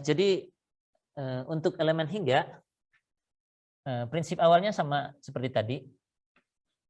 Jadi untuk elemen hingga, prinsip awalnya sama seperti tadi.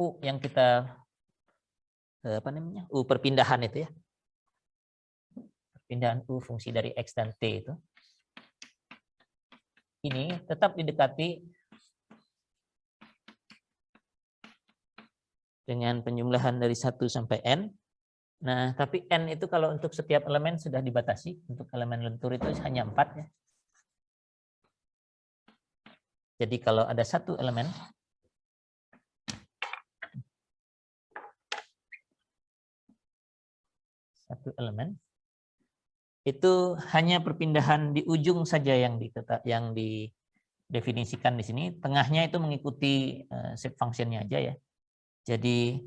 U yang kita U perpindahan itu ya. Perpindahan U fungsi dari X dan T itu. Ini tetap didekati dengan penjumlahan dari 1 sampai N. Nah, tapi N itu kalau untuk setiap elemen sudah dibatasi. Untuk elemen lentur itu hanya 4 ya. Jadi kalau ada satu elemen, itu hanya perpindahan di ujung saja yang didefinisikan di sini. Tengahnya itu mengikuti shape function-nya aja ya. Jadi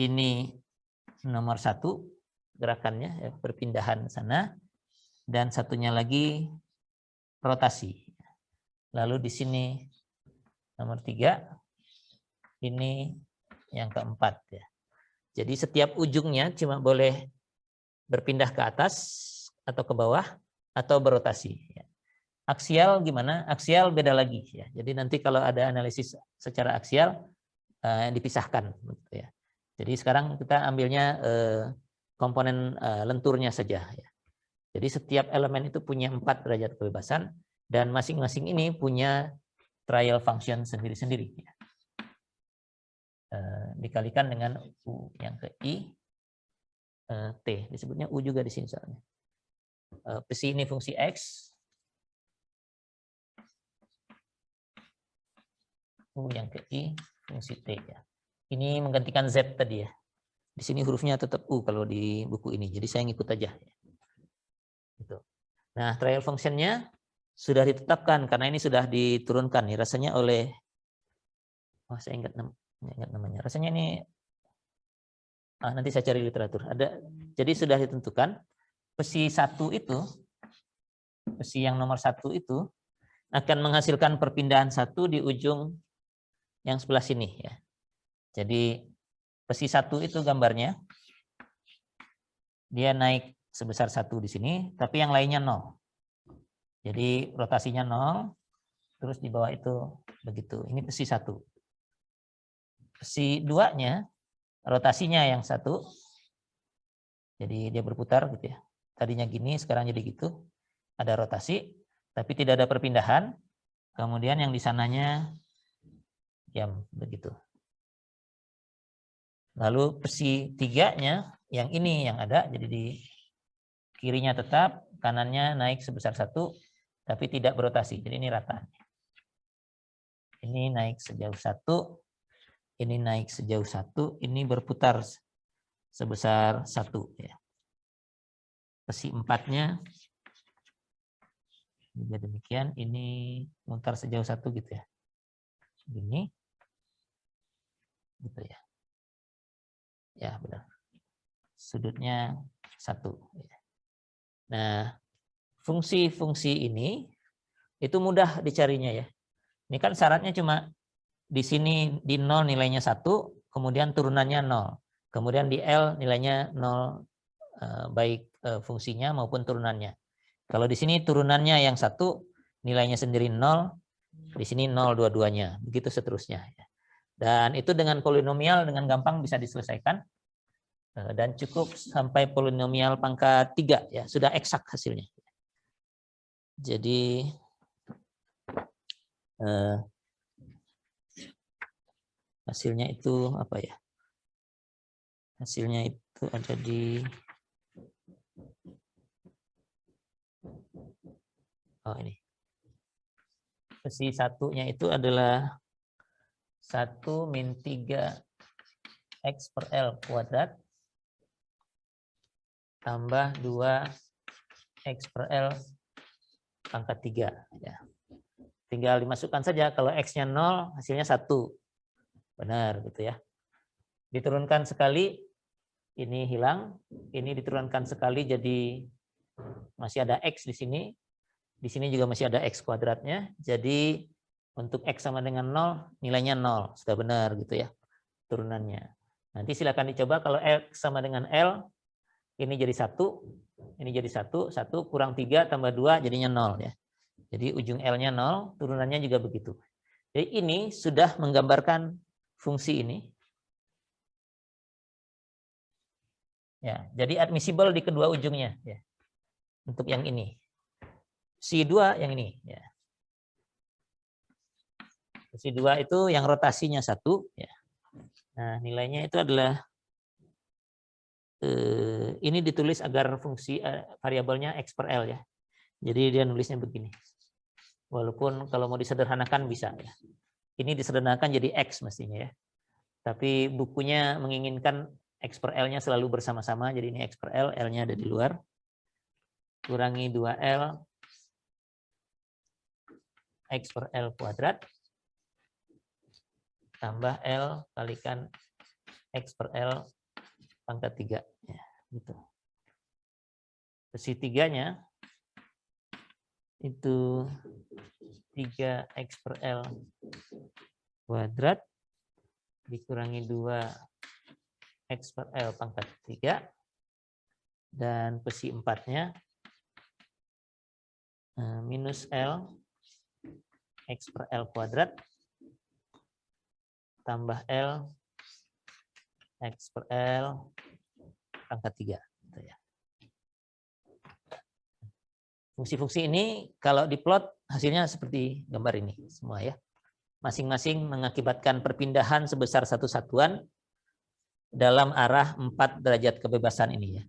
ini nomor 1 gerakannya ya, perpindahan sana, dan satunya lagi rotasi. Lalu di sini nomor 3 ini yang keempat ya. Jadi setiap ujungnya cuma boleh berpindah ke atas atau ke bawah atau berotasi. Aksial gimana? Aksial beda lagi ya. Jadi nanti kalau ada analisis secara aksial dipisahkan ya. Jadi sekarang kita ambilnya komponen lenturnya saja ya. Jadi setiap elemen itu punya 4 derajat kebebasan dan masing-masing ini punya trial function sendiri-sendiri ya. Dikalikan dengan U yang ke I T, disebutnya U juga di sini soalnya. Psi ini fungsi X, U yang ke I fungsi T ya. Ini menggantikan Z tadi ya. Di sini hurufnya tetap U kalau di buku ini, jadi saya ngikut aja. Gitu. Nah, trial function-nya sudah ditetapkan karena ini sudah diturunkan nih rasanya oleh, saya ingat namanya. Rasanya ini nanti saya cari literatur. Ada, jadi sudah ditentukan psi 1 itu, psi yang nomor 1 itu akan menghasilkan perpindahan 1 di ujung yang sebelah sini ya. Jadi psi 1 itu gambarnya dia naik sebesar 1 di sini, tapi yang lainnya 0. Jadi rotasinya 0, terus di bawah itu begitu. Ini psi 1. Psi 2-nya rotasinya yang 1. Jadi dia berputar gitu ya. Tadinya gini, sekarang jadi gitu. Ada rotasi, tapi tidak ada perpindahan. Kemudian yang di sananya diam begitu. Lalu psi 3-nya yang ini yang ada, jadi di kirinya tetap, kanannya naik sebesar 1, tapi tidak berotasi. Jadi ini rata. Ini naik sejauh 1, ini naik sejauh 1, ini berputar sebesar 1 ya. Psi 4-nya juga demikian, ini mutar sejauh 1 gitu ya. Begini. Gitu ya. Ya, benar. Sudutnya 1 ya. Nah, fungsi-fungsi ini itu mudah dicarinya ya. Ini kan syaratnya cuma di sini di 0 nilainya 1, kemudian turunannya 0. Kemudian di L nilainya 0 baik fungsinya maupun turunannya. Kalau di sini turunannya yang 1 nilainya sendiri 0, di sini 0 dua-duanya, begitu seterusnya. Dan itu dengan polinomial dengan gampang bisa diselesaikan. Dan cukup sampai polinomial pangkat 3 ya, sudah eksak hasilnya. Jadi hasilnya itu apa ya? Hasilnya itu ada di ini. Psi 1-nya itu adalah 1 min 3 X per L kuadrat tambah 2 X per L pangkat 3 ya. Tinggal dimasukkan saja, kalau X-nya 0 hasilnya 1. Benar gitu ya. Diturunkan sekali ini hilang, ini diturunkan sekali jadi masih ada X di sini. Di sini juga masih ada X kuadratnya. Jadi untuk X sama dengan 0 nilainya 0. Sudah benar gitu ya turunannya. Nanti silakan dicoba kalau X sama dengan L ini jadi 1, Ini jadi 1, 1 kurang 3 tambah 2 jadinya 0 ya. Jadi ujung L-nya 0, turunannya juga begitu. Jadi ini sudah menggambarkan fungsi ini. Ya, jadi admissible di kedua ujungnya ya. Untuk yang ini. Si 2 yang ini ya. Si 2 itu yang rotasinya 1 ya. Nah, nilainya itu adalah ini ditulis agar fungsi variabelnya X per L ya. Jadi dia nulisnya begini. Walaupun kalau mau disederhanakan bisa ya. Ini disederhanakan jadi X mestinya ya. Tapi bukunya menginginkan X per L-nya selalu bersama-sama. Jadi ini X per L, L-nya ada di luar. Kurangi 2L X per L kuadrat. Tambah L kalikan X per L pangkat 3. Ya, gitu. Besi 3-nya itu 3X per L kuadrat dikurangi 2X per L pangkat 3. Dan besi 4-nya minus L X per L kuadrat tambah L X per L pangkat 3. Gitu ya. Fungsi-fungsi ini kalau diplot hasilnya seperti gambar ini semua ya. Masing-masing mengakibatkan perpindahan sebesar satu satuan dalam arah 4 derajat kebebasan ini ya.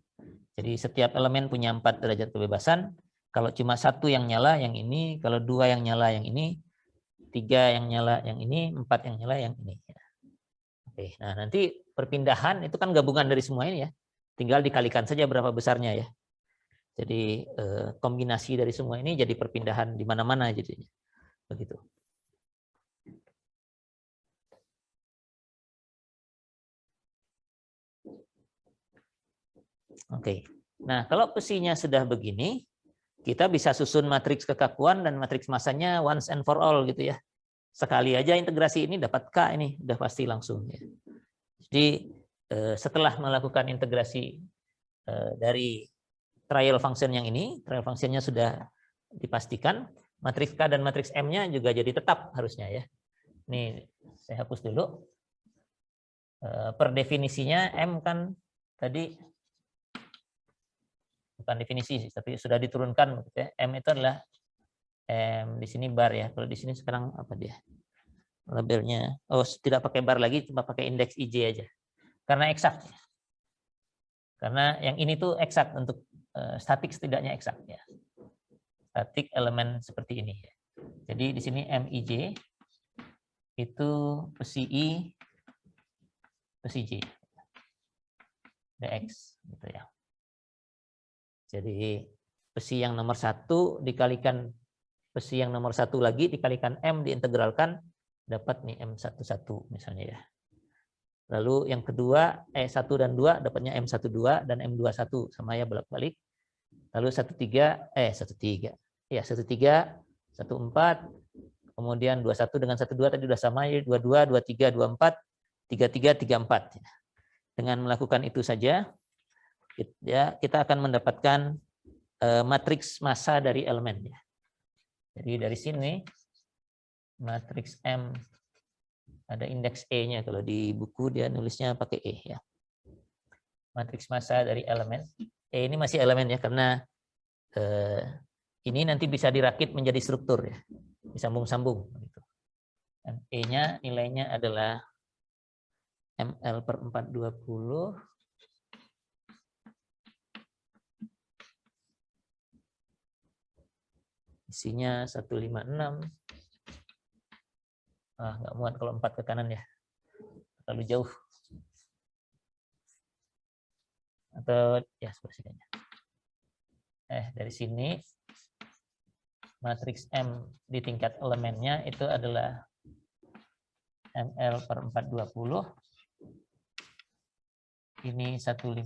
Jadi setiap elemen punya 4 derajat kebebasan. Kalau cuma 1 yang nyala yang ini, kalau 2 yang nyala yang ini, 3 yang nyala yang ini, 4 yang nyala yang ini. Oke, nah nanti perpindahan itu kan gabungan dari semua ini ya. Tinggal dikalikan saja berapa besarnya ya. Jadi kombinasi dari semua ini jadi perpindahan di mana-mana jadinya. Begitu. Oke. Nah, kalau besinya sudah begini, kita bisa susun matriks kekakuan dan matriks masanya once and for all gitu ya. Sekali aja integrasi ini dapat K ini, udah pasti langsung ya. Jadi setelah melakukan integrasi dari trial function yang ini, trial functionnya sudah dipastikan, matriks K dan matriks M-nya juga jadi tetap harusnya ya. Ini saya hapus dulu. Per definisinya M kan tadi bukan definisi sih, tapi sudah diturunkan ya. M itu adalah M di sini bar ya. Kalau di sini sekarang apa dia? Labelnya. Oh, tidak pakai bar lagi, cuma pakai indeks IJ aja. Karena eksak. Karena yang ini tuh eksak untuk statik setidaknya eksak ya. Statik elemen seperti ini ya. Jadi di sini MIJ itu besi I besi J. DX gitu ya. Jadi besi yang nomor 1 dikalikan besi yang nomor 1 lagi dikalikan M diintegralkan dapat nih M11 misalnya ya. Lalu yang kedua 1 dan 2 dapatnya M12 dan M21 sama ya bolak-balik. Lalu 13 ya 13 14 kemudian 21 dengan 12 tadi sudah sama ya 22 23 24 33 34 ya. Dengan melakukan itu saja ya kita akan mendapatkan matriks massa dari elemen ya. Jadi dari sini matriks M ada indeks E-nya, kalau di buku dia nulisnya pakai E ya. Matriks massa dari elemen. E ini masih elemen ya karena ini nanti bisa dirakit menjadi struktur ya. Disambung-sambung gitu. Dan E-nya nilainya adalah ML per 420 isinya 156. Nggak muat kalau 4 ke kanan ya. Terlalu jauh. Atau ya sepertinya. Dari sini matriks M di tingkat elemennya itu adalah ML per 420. Ini 156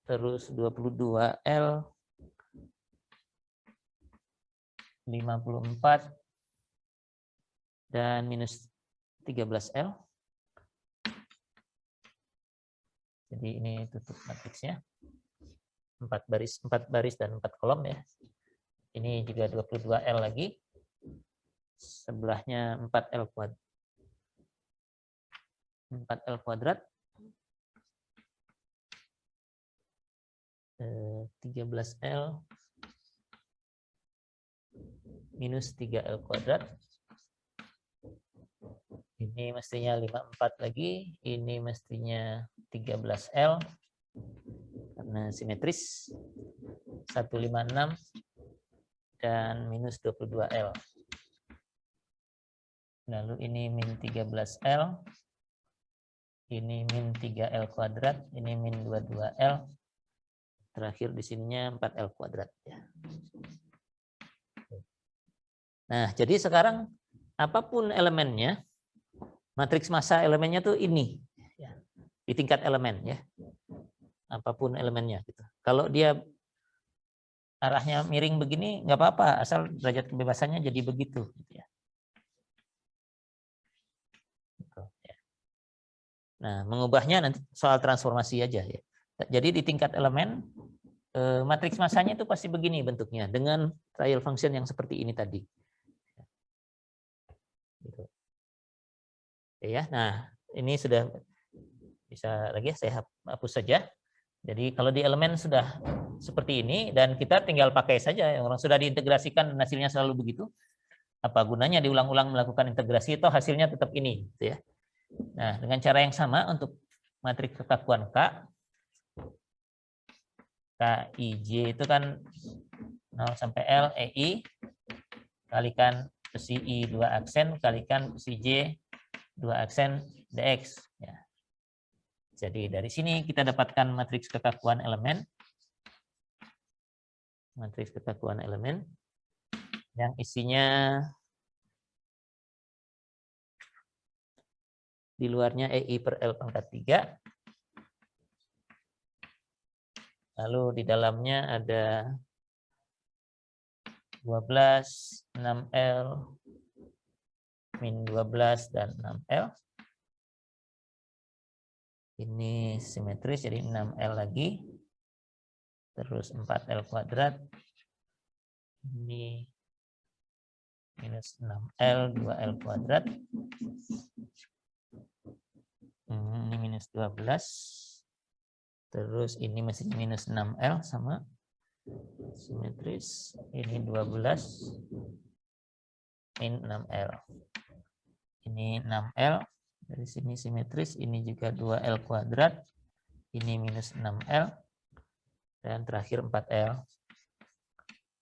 terus 22L 54 dan minus 13L. Jadi ini tutup matriksnya. 4 baris dan 4 kolom ya. Ini juga 22L lagi. Sebelahnya 4L kuadrat. 4L kuadrat. 13L minus 3L kuadrat. Ini mestinya 54 lagi, ini mestinya 13L karena simetris. 156 dan minus 22L. Lalu ini min 13L, ini min 3L kuadrat, ini min 22L. Terakhir di sininya 4L kuadrat. Nah, jadi sekarang apapun elemennya, matriks massa elemennya tuh ini, di tingkat elemen ya. Apapun elemennya gitu. Kalau dia arahnya miring begini nggak apa-apa, asal derajat kebebasannya jadi begitu. Gitu ya. Nah, mengubahnya nanti soal transformasi aja ya. Jadi di tingkat elemen matriks massanya itu pasti begini bentuknya dengan trial function yang seperti ini tadi. Gitu. Ya, nah ini sudah bisa lagi ya, saya hapus saja. Jadi kalau di elemen sudah seperti ini dan kita tinggal pakai saja, orang sudah diintegrasikan dan hasilnya selalu begitu. Apa gunanya diulang-ulang melakukan integrasi, itu hasilnya tetap ini, gitu ya. Nah, dengan cara yang sama untuk matriks kekakuan K, KIJ itu kan 0 sampai L, EI, kalikan psi I 2 aksen, kalikan psi J 2 aksen, DX. Ya. Jadi dari sini kita dapatkan matriks kekakuan elemen. Matriks kekakuan elemen yang isinya di luarnya EI per L pangkat 3. Lalu di dalamnya ada 12, 6L, min 12, dan 6L. Ini simetris, jadi 6L lagi. Terus 4L kuadrat. Ini minus 6L, 2L kuadrat. Ini minus 12. Terus ini masih minus 6L sama simetris. Ini 12 min 6L. Ini 6L. Dari sini simetris. Ini juga 2L kuadrat. Ini minus 6L. Dan terakhir 4L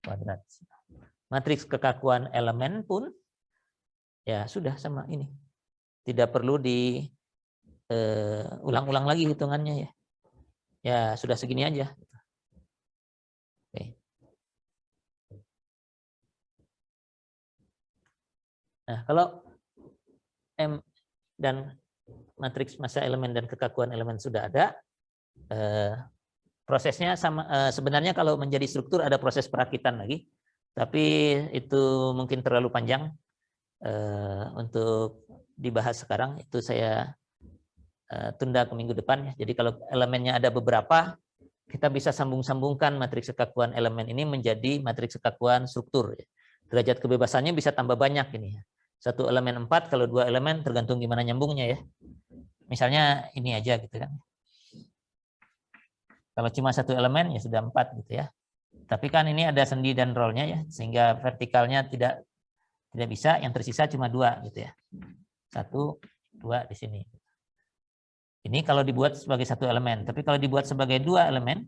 kuadrat. Matriks kekakuan elemen pun ya sudah sama ini. Tidak perlu diulang-ulang lagi hitungannya ya. Ya sudah segini aja. Oke. Nah, kalau M dan matriks massa elemen dan kekakuan elemen sudah ada, prosesnya sama. Sebenarnya kalau menjadi struktur ada proses perakitan lagi, tapi itu mungkin terlalu panjang untuk dibahas sekarang. Itu saya tunda ke minggu depan. Jadi kalau elemennya ada beberapa, kita bisa sambung-sambungkan matriks kekakuan elemen ini menjadi matriks kekakuan struktur. Derajat kebebasannya bisa tambah banyak ini. Satu elemen 4, kalau 2 elemen tergantung gimana nyambungnya ya. Misalnya ini aja gitu kan. Kalau cuma satu elemen ya sudah 4 gitu ya. Tapi kan ini ada sendi dan rollnya ya, sehingga vertikalnya tidak bisa, yang tersisa cuma 2 gitu ya. 1, 2 di sini. Ini kalau dibuat sebagai satu elemen, tapi kalau dibuat sebagai 2 elemen,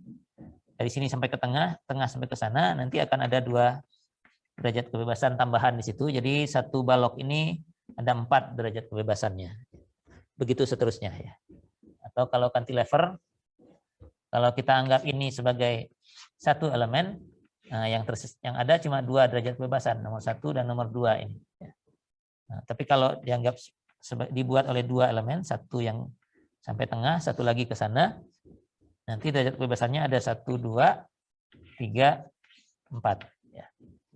dari sini sampai ke tengah, tengah sampai ke sana, nanti akan ada 2 derajat kebebasan tambahan di situ. Jadi satu balok ini ada 4 derajat kebebasannya. Begitu seterusnya ya. Atau kalau cantilever, kalau kita anggap ini sebagai satu elemen, nah yang ada cuma 2 derajat kebebasan, nomor 1 dan nomor 2 ini. Nah, tapi kalau dianggap dibuat oleh 2 elemen, satu yang sampai tengah, satu lagi ke sana, nanti derajat kebebasannya ada 1, 2, 3, 4.